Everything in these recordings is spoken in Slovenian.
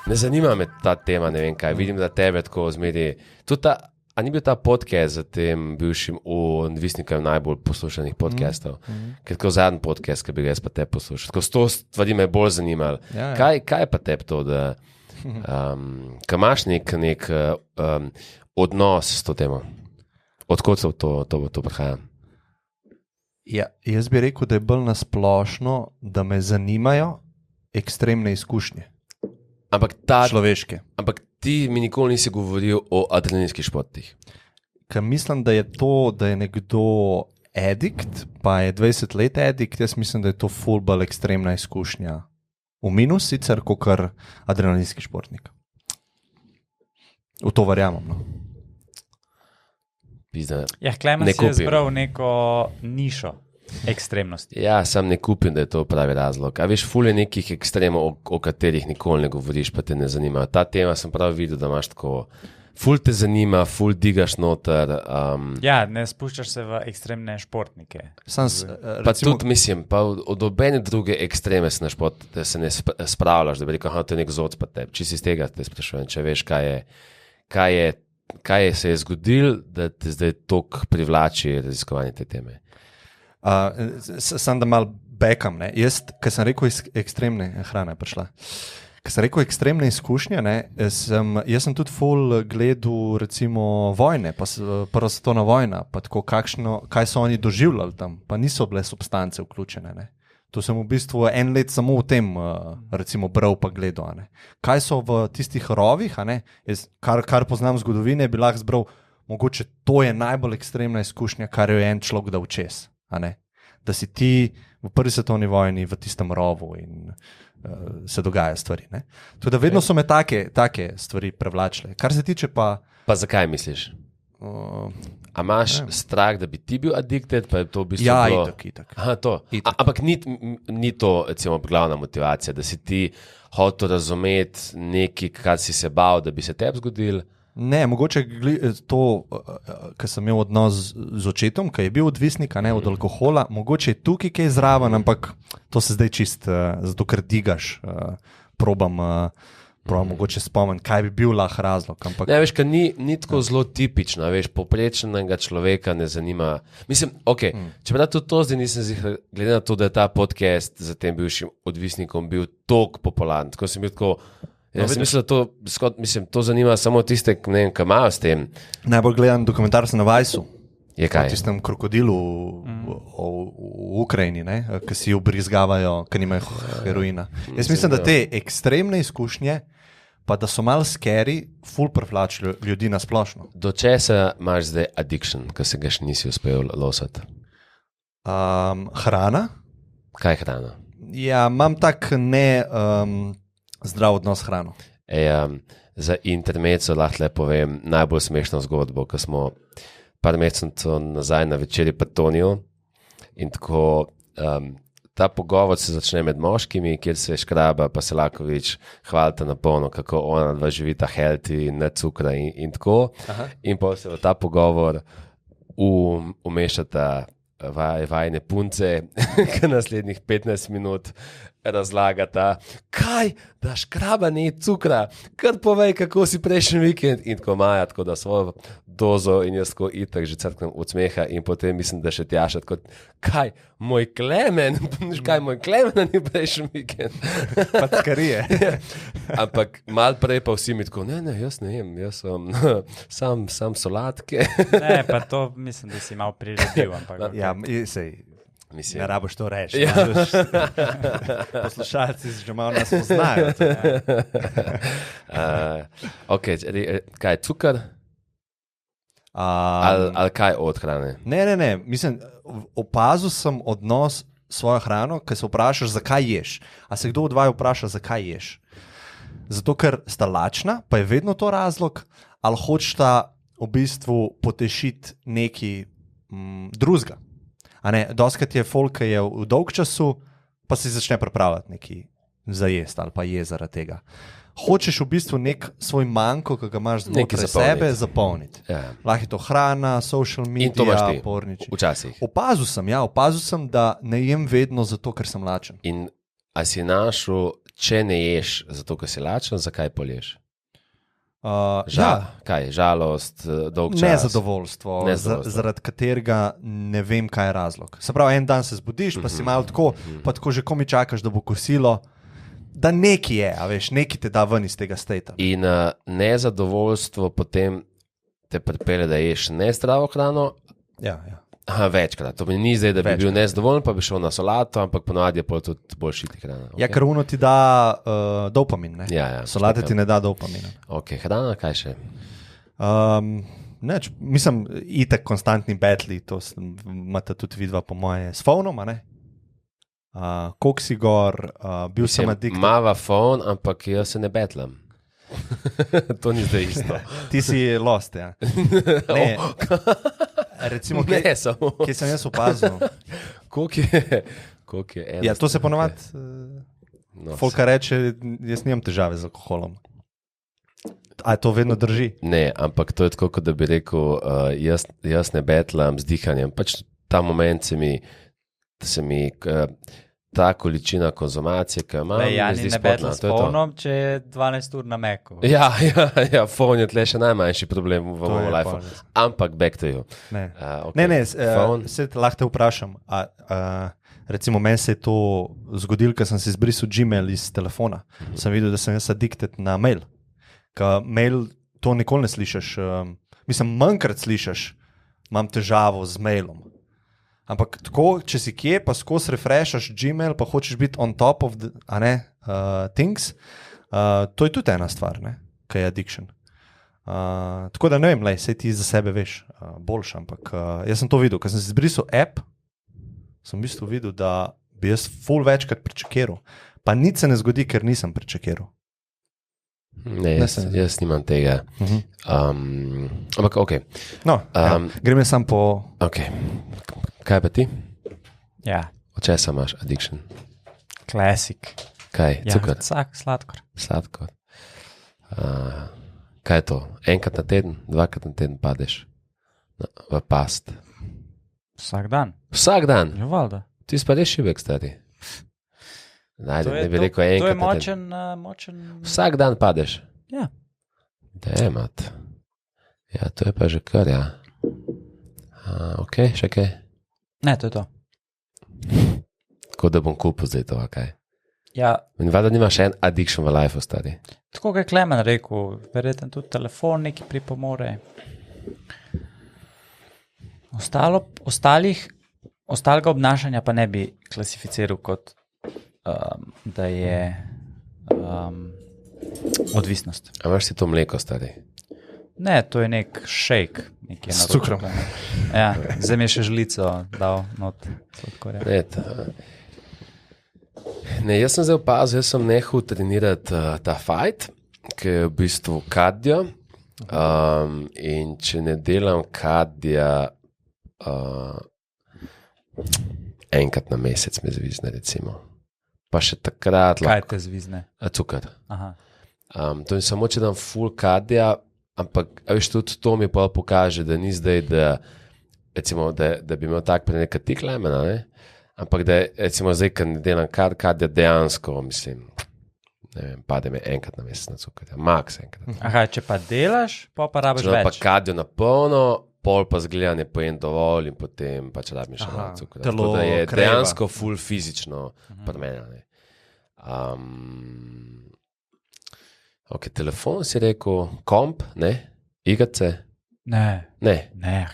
Ne zanima me ta tema, ne vem kaj. Vidim, da tebe tako zmeri. A ni bil ta podcast za tem bivšim odvisnikom najbolj poslušanih podcastov? Ker tako zadnji podcast, ki bi ga jaz pa te poslušal. Tako s to stvari me bolj zanimali. Ja. Kaj je pa tebi to, da kaj imaš nek odnos s to temo? Odkot se to prihaja? Ja, jaz bi rekel, da je bolj nasplošno, da me zanimajo ekstremne izkušnje. Človeške. Ampak ti mi nikoli nisi govoril o adrenalinskih športih. Ker mislim, da je to, da je nekdo addikt, pa je 20 let addikt, jaz mislim, da je to ful bolj ekstremna izkušnja. V minus sicer, kakor adrenalinski športnik. V to verjamem. No. Klemen si je zbral neko nišo ekstremnosti. Ja, sam ne kupim, da je to pravi razlog. A veš, ful je nekih ekstremov, o katerih nikoli ne govoriš, pa te ne zanima. Ta tema sem prav videl, da imaš tako, ful te zanima, ful digaš noter. Ja, ne spuščaš se v ekstremne športnike. Pa tudi mislim, pa od obene druge ekstreme se ne spravljaš, da bi rekel, to je nek vzod pa tebi. Če si iz tega te sprašujem, če veš, kaj se je zgodilo, da te zdaj toliko privlači raziskovanje te teme. Sam da mal bekam, ne. Jaz, ko sem rekel ekstremne, hrana je prišla. Ko sem rekel ekstremne izkušnje, ne, jaz sem tudi ful gledal recimo vojne, pa prva svetovna vojna, pa tako kaj so oni doživljali tam, pa niso bile substance vključene, ne. To sem v bistvu en let samo v tem recimo bral pa gledal, ne. Kaj so v tistih rovih, ne, kar poznam zgodovine, bi lahko zbral, mogoče to je najbolj ekstremna izkušnja, kar je en človek dal čez. Da si ti v prvi svetovni vojni v tistem rovu in se dogaja stvari. Ne? Tudi vedno so me take stvari prevlačile. Kar se tiče pa... Pa zakaj misliš? A imaš strah, da bi ti bil addicted? Pa je to v bistvu ja, bilo... itak. Aha, to. Ampak ni to recimo glavna motivacija, da si ti hotel razumeti nekaj, kar si se bal, da bi se tebi zgodil? Ne, mogoče to, ker sem imel odnos z očetom, ki je bil odvisnik od alkohola, mogoče je tukaj kaj zraven, ampak to se zdaj čist, zato ker digaš, probam mogoče spomniti, kaj bi bil lahko razlog. Ampak... Ne, veš, ker ni tako zelo tipično, veš, povprečnega človeka ne zanima. Mislim, čeprav tudi to zdaj nisem zihal, glede na to, da je ta podcast za tem bivšim odvisnikom bil toliko popularen, tako sem bil tako... Jaz mislim, da to zanima samo tiste, ki imajo s tem. Najbolj gledam dokumentarce na Vajsu. Je kaj? O tistem krokodilu v Ukrajini, ki si ubrizgavajo, ki nimajo heroina. Jaz mislim, da te ekstremne izkušnje, pa da so malo scary, ful privlačijo ljudi na splošno. Do česa imaš zdaj addiction, ki se ga še nisi uspel losati? Hrana. Kaj je hrana? Ja, imam tak zdrav odnos s hrano. Za intermezzo lahko le povem najbolj smešno zgodbo, ko smo par mesecev nazaj na večerji Patoniju in tako ta pogovor se začne med moškimi, kjer se Škraba pa Selakovič hvalita na polno, kako ona dva živita healthy, ne cukra in tako. Aha. In pa se v ta pogovor umešata vajne punce, ki naslednjih 15 minut razlagata, kaj, da Škraba ni cukra, kar povej, kako si prejšnji vikend in tako maja, tako da svojo dozo in jaz tako itak že crknem od smeha in potem mislim, da še tjaša tako, kaj, moj Klemen ni prejšnji vikend. Packarije. Ampak malo prej pa vsi mi tako, ne, jaz ne jem, jaz sem sam solatke. Ne, pa to mislim, da si malo priredil, ampak... Ja, sej... Mislim. Ne raboš to reči. Ja. Poslušalci že malo nas poznajo. Kaj je cukor? Ali kaj od hrane? Ne. Mislim, opazil sem odnos svojo hrano, ker se vprašaš, zakaj ješ. A se kdo od vaju vpraša, zakaj ješ? Zato, ker sta lačna, pa je vedno to razlog, ali hočeta v bistvu potešiti nekaj drugega. Doskrat je folk, ki je v dolg času, pa si začne pripravljati nekaj za jesti ali pa je zaradi tega. Hočeš v bistvu nek svoj manko, ki ga imaš znotraj sebe, zapolniti. Ja. Lahko je to hrana, social media, porniči. Včasih. Opazil sem, da ne jem vedno zato, ker sem lačen. In a si našel če ne ješ zato, ker si lačen, zakaj polješ? Ja, Kaj, žalost, dolg čas? nezadovoljstvo, zaradi katerega ne vem, kaj je razlog. Se pravi, en dan se zbudiš, pa si malo tako, pa tako že komi čakaš, da bo kosilo, da neki je, a veš, neki te da ven iz tega stata. In nezadovoljstvo potem te pripelje, da ješ nezdravo hrano. Ja. Večkrat. To mi ni zdaj, da bi bil nezadovoljen, pa bi šel na solato, ampak ponovadi je pol tudi bolj šiti hrana. Okay? Ja, ker uno ti da dopamin, ne? Ja, Solate ti ne da dopamina. Ok, hrana, kaj še? Mislim, itek konstantni betli, to imate tudi vidva po moje s faunom, a ne? Koliko si gor, bil sem addict. Mava faun, ampak jaz se ne betlam. To ni zdaj isto. Ti si lost, ja. Ne. Recimo, kje sem jaz opazil. Koliko je eno? Ja, to se ponovadi folka reče, jaz nimam težave z alkoholom. A to vedno drži? Ne, ampak to je tako, kot da bi rekel, jaz ne betlam z dihanjem. Pač ta moment se mi ta količina konzumacije, ki imam, ne zdi spodna. Ne betlam s polnom, če je 12 ur na meku. Ja, phone je tle še najmanjši problem v mojem lifeu. Ampak back to you. Ne, se lahko te vprašam. Recimo, meni se je to zgodilo, ker sem si izbrisal Gmail iz telefona. Sem videl, da sem jaz addicted na mail. Ker mail, to nikoli ne slišiš. Mislim, manjkrat slišiš, imam težavo z mailom. Ampak tako, če si kje, pa skozi refreshaš Gmail, pa hočeš biti on top of the, things, to je tudi ena stvar, kaj je addiction. Tako da ne vem, sej ti za sebe veš boljš, ampak jaz sem to videl, ker sem si izbrisal app, sem v bistvu videl, da bi jaz ful večkrat prečekiral. Pa nič se ne zgodi, ker nisem prečekiral. Ne, jaz nimam tega. Ampak ok. No, grem jaz sam po... Ok. Kaj pa ti? Ja. Od česa imaš addiction? Klasik. Kaj? Cukor? Ja, sladkor. Sladkor. Kaj je to? Enkrat na teden, dvakrat na teden padeš v past? Vsak dan. Vsak dan? Ja, valjda. Ti si pa res šibek, stari. Ne bi rekel enkrat na teden. To je močen... Vsak dan padeš? Ja. Demat. Ja, to je pa že kar, ja. Ok, še kaj? Ne, to je to. Tako da bom kupil zdaj to, kaj? Ja. In valjda nimaš en addiction v lifeu, stari. Tako je Klemen rekel, verjetno tudi telefon neki pripomore. Ostalega obnašanja pa ne bi klasificiral kot, da je odvisnost. A imaš ti to mleko, stari? Ne, to je nek shake. S cukrom. Ja, zdaj mi je še žlico dal not sladkorja. Ne, jaz sem zdaj opazil, jaz sem nehal trenirati ta fight, ki je v bistvu kardio. In če ne delam kardia enkrat na mesec me zvizne, recimo. Pa še takrat... Kaj te zvizne? Cukor. Aha. To je samo, če dam full kardia, ampak veš, tudi to mi pa pokaže, da ni zdaj, recimo, da bi imel tak pri nekaj tik lemena, ne? Ampak da recimo zdaj, kad ne delam kardia dejansko, mislim, ne vem, pade me enkrat na mesec na cukor, max enkrat. Aha, če pa delaš, pa rabiš več. Če pa kardio na polno, pol pa zgleda ne pojem dovolj in potem pač rabim še malo cukor. Tako da je kreva. Dejansko full fizično premenjeno. Ok, telefon si rekel, komp, ne? Igrice? Ne,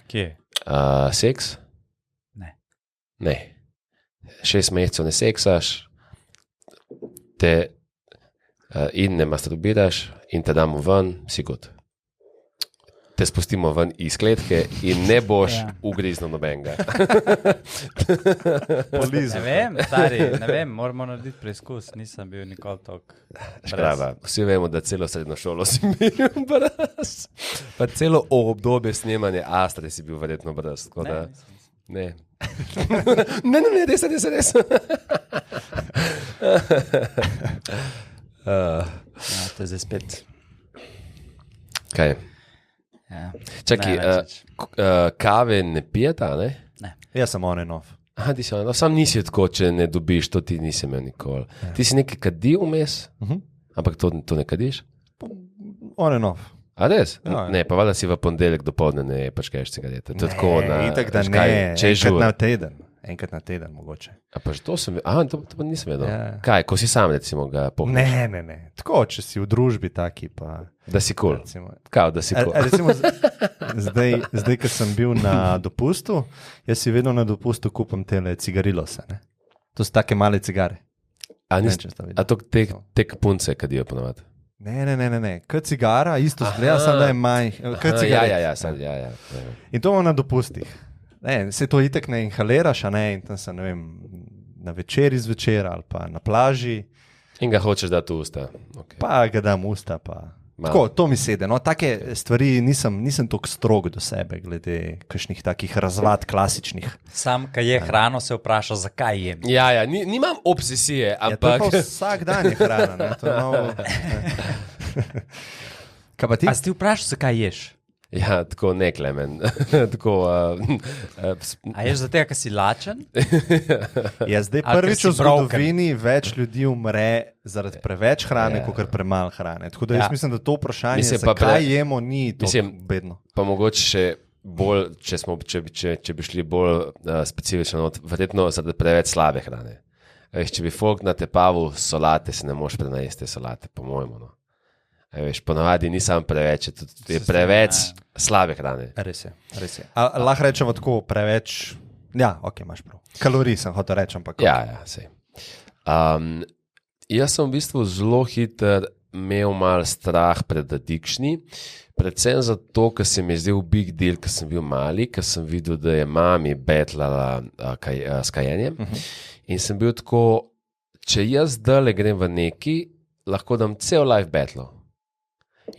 kje? Seks? Ne. 6 mesecev ne seksaš, in ne masturbiraš in te damo ven, si good. Te spustimo ven iz kletke in ne boš ugriznil nobenega. Ne vem, stari, ne vem, moramo narediti preizkus, nisem bil nikoli tok. Škraba, vsi vemo, da celo srednjo šolo si bil brez. Pa celo obdobje snemanja Astre si bil verjetno brez. Ne. Ne, res. To je zdaj spet. Kaj? Ja. Čakaj, kave ne pijeta, ne? Ne. Jaz sem on and off. Aha, sam nisi tako, če ne dobiš, to ti nisi imel nikoli. Ja. Ti si nekaj kadil vmes, ampak to ne kadiš? On and off. A res? Ja. Ne, pa valjda si v ponedeljek dopoldne ne pačkeš cigarete. To je tako itak, da kaj, ne, enkrat na teden mogoče. A pa že to sem, to pa nisem vedel. Ja. Kaj, ko si sam recimo ga pohneš? Ne. Tako, če si v družbi taki pa... Da si cool. Recimo, Kao, da si cool. recimo zdaj, ko sem bil na dopustu, jaz si vedno na dopustu kupam tele cigarilose, ne? To so take male cigare. A to te punce kadijo ponovadi? Ne. Kot cigara, isto zgleda, samo da je manj. Kot cigareta. Ja. In to imam na dopustih. Ne, se to itek ne inhaliraš, a ne, in tam sem, ne vem, na večeri zvečer ali pa na plaži. In ga hočeš dati v usta. Okay. Pa ga dam v usta, pa... Tako, to mi sede. No, take stvari nisem toliko strog do sebe, glede kakšnih takih razvad klasičnih. Sam, ki je hrano, se vpraša, zakaj jem. Ja, nimam obsesije, ampak... Ja, to vsak dan je hrana, ne? To je malo... Kaj pa ti? A si ti vprašal, zakaj ješ? Ja, tako ne, Klemen. Tako, A ješ zato, ker si lačen? Ja, zdaj prvič v zgodovini več ljudi umre zaradi preveč hrane, kot premalo hrane. Tako da jaz mislim, da to vprašanje, zakaj jemo, ni to bedno. Pa mogoče še bolj, če bi šli bolj specifično, verjetno zaradi preveč slabe hrane. Če bi folk natepavil solate, se ne moš prenajesti solate, po mojemu. No. Veš, ponovadi ni samo preveč, je preveč slabe hrane. Res je. Lahko rečemo tako preveč, ja, ok, imaš prav. Kalorij sem hotel reči, ampak... Ja, sej. Jaz sem v bistvu zelo hiter imel mal strah pred addiction, predvsem zato, ker se mi je zdel big deal, ker sem bil mali, ker sem videl, da je mami betlala s kajenjem in sem bil tako, če jaz dale grem v neki, lahko dam cel life betlo.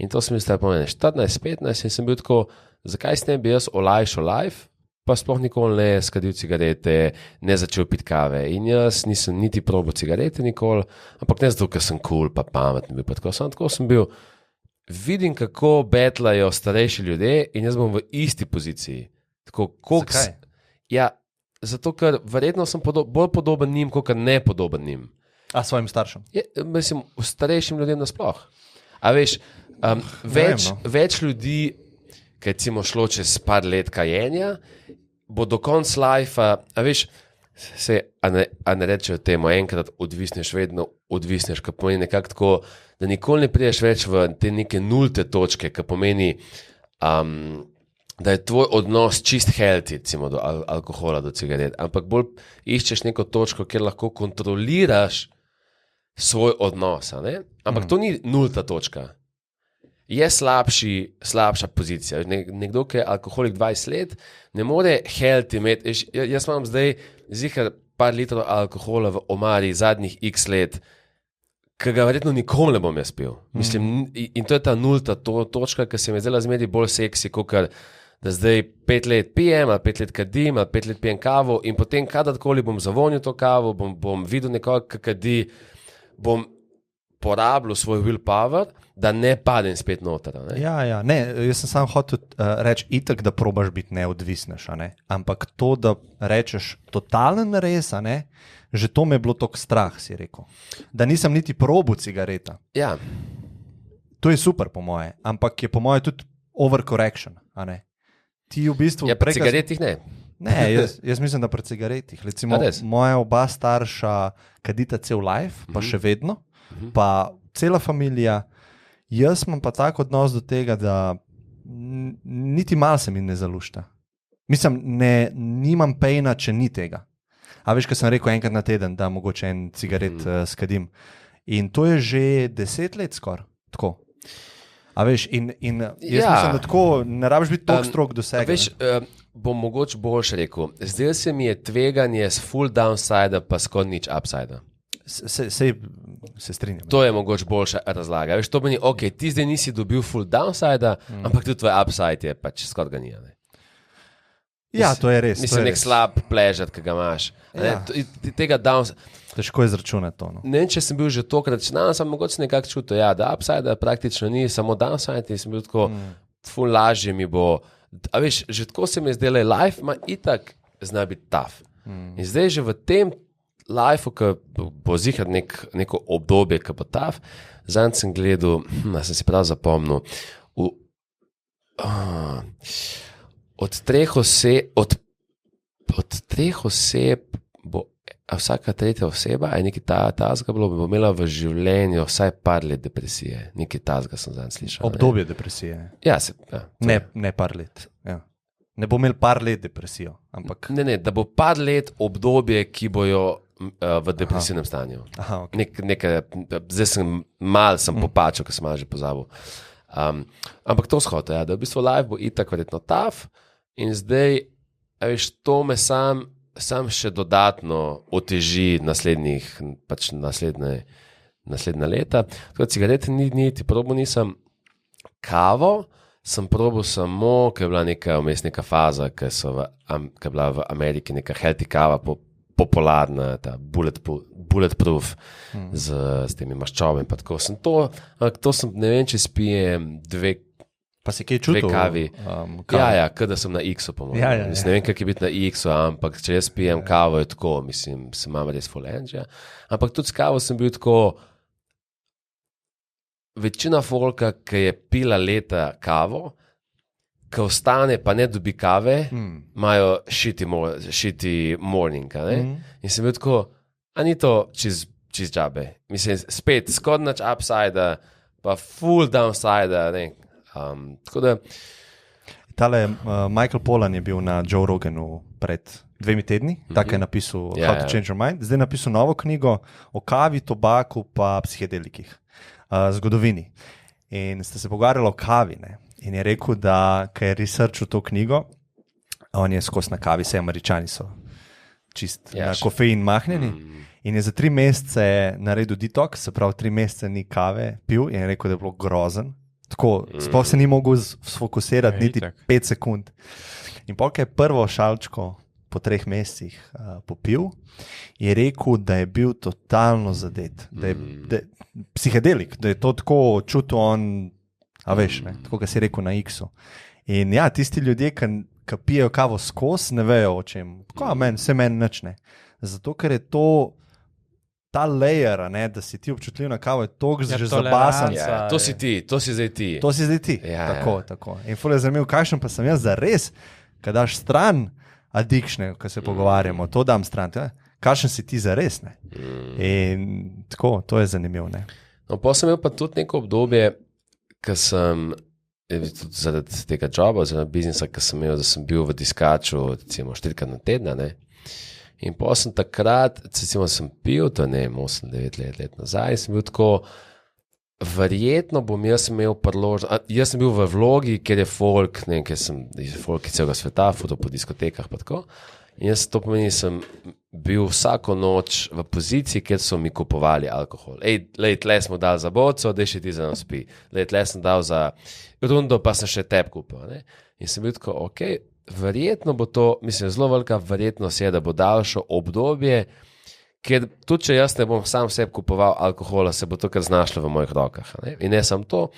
In to sem mi zdaj pomenil 14-15 in sem bil tako, zakaj s tem bi jaz olajšal life, pa sploh nikoli ne skadil cigarete, ne začel piti kave. In jaz nisem niti probal cigarete nikoli, ampak ne zato, ker sem cool pa pametni bil. Tako sem bil, vidim, kako betlajo starejši ljudje in jaz bom v isti poziciji. Tako, zakaj? Ja, zato, ker verjetno sem bolj podoben njim, kot nepodoben njim. A svojim staršem? Ja, mislim, starejšim ljudem nasploh. A veš, več ljudi, ki je šlo čez par let kajenja, bo do konca lifea, a veš, a ne rečejo temu, enkrat odvisneš, vedno odvisneš, kar pomeni nekako tako, da nikoli ne prideš več v te neke nulte točke, kar pomeni, da je tvoj odnos čist healthy, recimo do alkohola, do cigaret, ampak bolj iščeš neko točko, kjer lahko kontroliraš svoj odnos, ne? Ampak to ni nulta točka. Je slabša pozicija. Nekdo, ki je alkoholik 20 let, ne more healthy imeti. Jaz imam zdaj zihar par litrov alkohola v omari zadnjih x let, ki ga verjetno nikoli ne bom jaz pil. Mislim, in to je ta nulta točka, ki se mi je zdela zmeri bolj seksi, kot da zdaj 5 let pijem, ali 5 let kadim, ali 5 let pijem kavo in potem kadarkoli bom zavonil to kavo, bom videl nekoga, ki kadi, bom porabljal svoj willpower, da ne padem spet noter. Ja, ne, jaz sem samo hotel reči itak, da probaš biti neodvisneš, ne? Ampak to, da rečeš totalen res, ne? Že to me je bilo toliko strah, si rekel. Da nisem niti probil cigareta. Ja. To je super po moje, ampak je po moje tudi overcorrection, a ne? Ti v bistvu... Ja, pri cigaretih ne. Ne, jaz mislim, da pri cigaretih. Recimo, moja oba starša kadita cel life, pa še vedno, pa cela familija, jaz imam pa tak odnos do tega, da niti malo se mi ne zalušta. Mislim, nimam pejna, če ni tega. A veš, kaj sem rekel enkrat na teden, da mogoče en cigaret skadim. In to je že 10 let skoraj, tako. A veš, in jaz mislim, da tako ne rabiš biti toliko strog do sebe. Veš, bom mogoče boljš rekel, zdaj se mi je tveganje s full downside pa skoraj nič upside. Se strinjam. To je mogoče boljša razlaga. Veš, to meni, ok, ti zdaj nisi dobil full downside, ampak tudi tvoj upside je pač skoraj ga ni. Ja, to je res. Mislim, nek slab pleasure, ki ga imaš. Ja. Tega downside... Težko je izračunati to. No. Ne vem, če sem bil že tokrat, sem mogoče nekako čutil, ja, da upside praktično ni, samo downside, in sem bil tako, lažje mi bo. A veš, že tako se mi je zdelo, life ima itak zna biti tough. In zdaj že v tem lifeu, ki bo zihar neko obdobje, ki bo tav, zanj sem gledal, sem si prav zapomnil, od treh oseb bo vsaka tretja oseba, a nekaj tazga bo imela v življenju vsaj par let depresije. Nekaj tazga sem zanj slišal. Obdobje depresije. Ja, ne par let. Ja. Ne bo imel par let depresijo, ampak... Ne, da bo par let obdobje, ki bojo v depresivnem stanju. Aha, okay. Zdaj sem popačal, ker sem malo že pozabil. Ampak to shod, da v bistvu life bo itak verjetno tav in zdaj, veš, to me sam še dodatno oteži naslednja leta. Tako cigarete niti probo nisem. Kavo sem probil samo, ker je bila neka faza, ker je bila v Ameriki neka healthy kava popularna, ta bulletproof s temi maščobami. To sem, ne vem, če spijem dve Pa si kaj čutil? Kavi. Ja, kada sem na X-u, po mojem. Ja. Ne vem, kak je biti na X-u, ampak če jaz pijem kavo, je tako, mislim, sem imam res full energy. Ampak tudi s kavo sem bil tako, večina folka, ki je pila leta kavo, ki ostane pa ne dobi kave, imajo shitty morning, ne? In sem bil tako, a ni to čist džabe. Mislim, spet, skodnač upside, pa full downside, ne? Tako da... Tale Michael Pollan je bil na Joe Roganu pred 2 tedni, tako je napisal How to Change Your Mind. Zdaj je napisal novo knjigo o kavi, tobaku pa psihedelikih, zgodovini. In ste se pogovarjali o kavi, ne? In je rekel, da ko je researchil to knjigo, on je skos na kavi, vse Američani so čist na kofein mahnjeni. In je za 3 mesece naredil detox, se pravi 3 mesece ni kave pil in je rekel, da je bilo grozen. Tako, sploh se ni mogel sfokusirati niti 5 sekund. In polk je prvo šalčko po 3 mesecih popil, je rekel, da je bil totalno zadet, da je psihedelik, da je to tako čutil on, a veš, ne, tako ga si rekel na X-u. In ja, tisti ljudje, ki pijejo kavo skos, ne vejo o čem. Tako, vse meni nič ne. Zato, ker je to ta layer, ne, da si ti občutljiv na kavo, je toliko že zabasan. Ja, to si zdaj ti. To si zdaj ti, tako. In ful je zanimivo, kakšen pa sem jaz zares, kad daš stran addiction, ko se pogovarjamo, to dam stran, kakšen si ti zares, ne. In tako, to je zanimivo, ne. No, pa sem imel pa tudi neko obdobje, ko sem, tudi zaradi tega joba, oziroma biznisa, ko sem imel, da sem bil v diskaču, recimo 4-krat na tedna, ne. In pa sem takrat, recimo sem pil, to je 8-9 let nazaj, sem bil tako, verjetno bom jaz imel priložnost, jaz sem bil v vlogi, kjer je folk, ne vem, kjer sem folk iz celega sveta, foto po diskotekah pa tako, in jaz to pomeni, sem bil vsako noč v poziciji, kjer so mi kupovali alkohol. Tle smo dali za boco, daj še ti za nas pi. Tle sem dal za rundo, pa sem še teb kupil, ne. In sem bil tako, okej, verjetno bo to, mislim, zelo velika verjetnost je, da bo daljšo obdobje, ker tudi če jaz ne bom sam sebi kupoval alkohola, se bo to kar znašlo v mojih rokah. Ne? In ne samo to,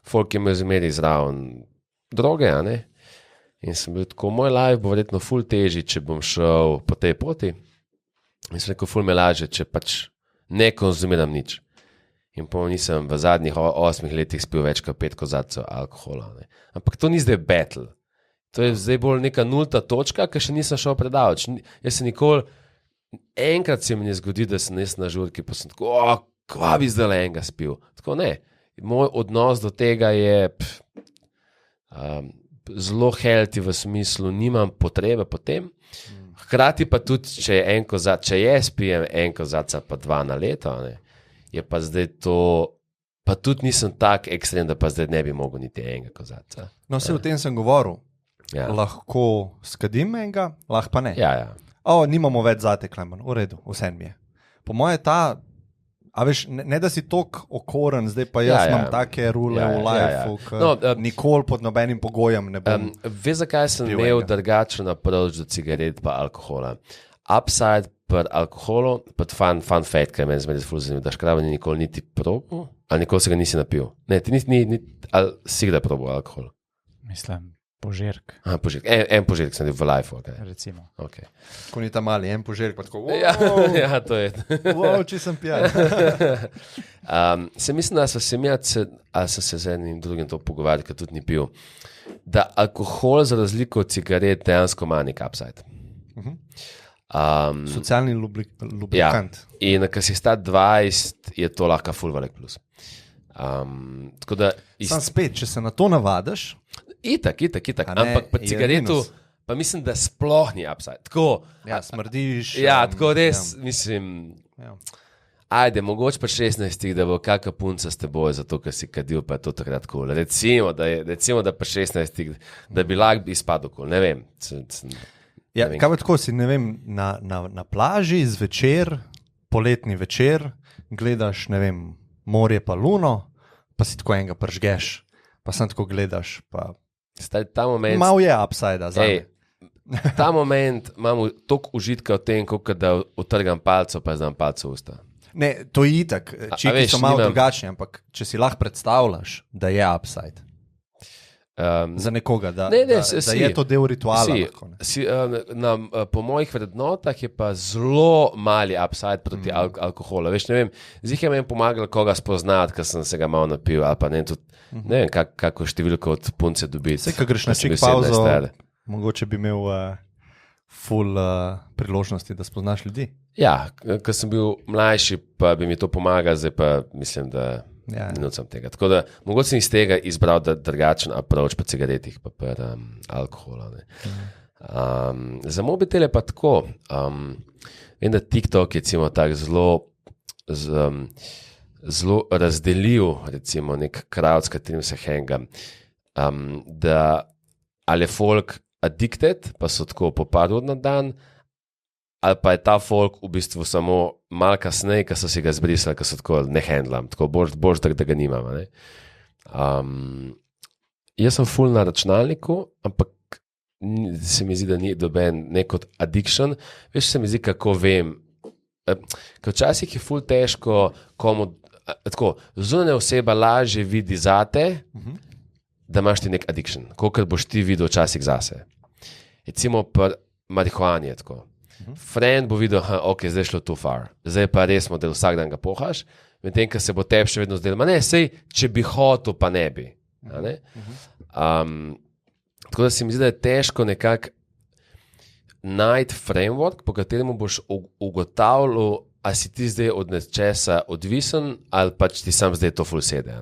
folk je imel zmeri zraven droge, ne? In sem bil tako, moj life bo verjetno ful težji, če bom šel po tej poti. In sem rekel, ful me laže, če pač ne konzumiram nič. In pa nisem v zadnjih 8 letih spil več kot 5 kozarcev alkohola. Ne? Ampak to ni zdaj battle. To je zdaj bolj neka nulta točka, ker še nisem šel predaleč. Jaz se nikoli, enkrat se mi ne zgodi, da sem na žurki, pa sem tako, kva bi zdaj enega spil. Tako ne. Moj odnos do tega je zelo healthy v smislu, nimam potrebe po tem. Hkrati pa tudi, če jaz pijem en kozarca pa 2 na leto, ne, je pa zdaj to, pa tudi nisem tak ekstrem, da pa zdaj ne bi mogel niti enega kozarca. No, vse o tem sem govoril. Ja. Lahko skadim enega, lahko pa ne. Ja. Nimamo več zate, Klemen, v redu, vse mi je. Po moje a veš, ne da si tok okoren, zdaj pa jaz imam take rule v lifeu, nikoli pod nobenim pogojem ne bom. Veš, zakaj sem imel drugačen approach do cigaret pa alkohola? Upside pri alkoholu, pa fun fact, kaj meni zmeri ful zanimivo, da škrava ni nikoli niti probil, ali nikoli se ga nisi napil. Ne, ti ali si kdaj probil alkohol? Mislim. Požirk, Požirek. En požirek sem bil v life. Okay. recimo. Okay. Ko ni tam mali, en požirek, pa tako. Ja, ja, to je. Wow, če sem pijan. Se mislim, da so se mi, ali so se z enim drugim to pogovarjali, ker tudi ni pil, da alkohol za razliko od cigaret dejansko ima nek upside. Socialni lubrikant. Ja, in ker si star 20, je to lahko full velik plus. Tako da... Sam spet, če se na to navadiš... Itak. A ne, Ampak pa je cigaretu, minus. pa mislim, da sploh ni upside. Tako, Ja, smrdiš. ja, tako res, Ja, mislim... ja. Ajde, mogoče pa 16, da bo kakšna punca s teboj, zato ker si kadil, pa je to takrat kul. Recimo, da pa 16, da bi lahko izpadel kul, ne vem. Ja, kaj pa tako si, ne vem, na plaži zvečer, poletni večer, gledaš, ne vem, morje pa luno, pa si tako enega pržgeš, pa sem tako gledaš, pa Ta moment, malo je upside za me. ta moment imamo toliko užitka v tem, kot da utrgam palco, pa znam palco v usta. Ne, to je itak, čiki veš, so malo nimam- drugačni, ampak če si lahko predstavljaš, da je upside za nekoga, da je to del rituala. Lahko, ne. Po mojih vrednotah je pa zelo mali upside proti alkoholu. Veš, ne vem, zdaj je meni pomagalo koga spoznati, ker sem se ga malo napil, ali pa ne, tudi, ne vem, kako številko od punce dobiti. Vse, ko greš na ko sem bil čik pauzo, 17 star. mogoče bi imel full priložnosti, da spoznaš ljudi. Ja, ko sem bil mlajši, pa bi mi to pomagalo, zdaj pa mislim, da Ja. ne nucam tega. Tako da mogoče sem iz tega izbral drugačen approach pa cigaretih, pa alkohola. Za mobitele pa tako. Vem, da TikTok je tako zelo razdelil, recimo, nek crowd, s katerim se hangam, da ali je folk addicted, pa so tako po par ur na dan, ali pa je ta folk v bistvu samo malo kasneje, ko so si ga zbrisali, ko so tako ne handlam, tako bož da ga nimam. Ne? Jaz sem full na računalniku, ampak se mi zdi, da ni doben nek kot addiction. Veš, se mi zdi, kako vem. Ker včasih je full težko komu, tako, zunanja oseba lažje vidi zate, da imaš ti nek addiction, kot boš ti videl včasih zase. Recimo pri marihuani je tako. Friend bo videl, ok, zdaj je šlo too far, zdaj pa res model, vsak dan ga pohaš, medtem, ker se bo tebi še vedno zdelo, ma ne, sej, če bi hotel, pa ne bi. A ne? Tako da se mi zdi, da je težko nekako najti framework, po katerem boš ugotavljal, a si ti zdaj od nečesa odvisen, ali pač ti sam zdaj to ful sede.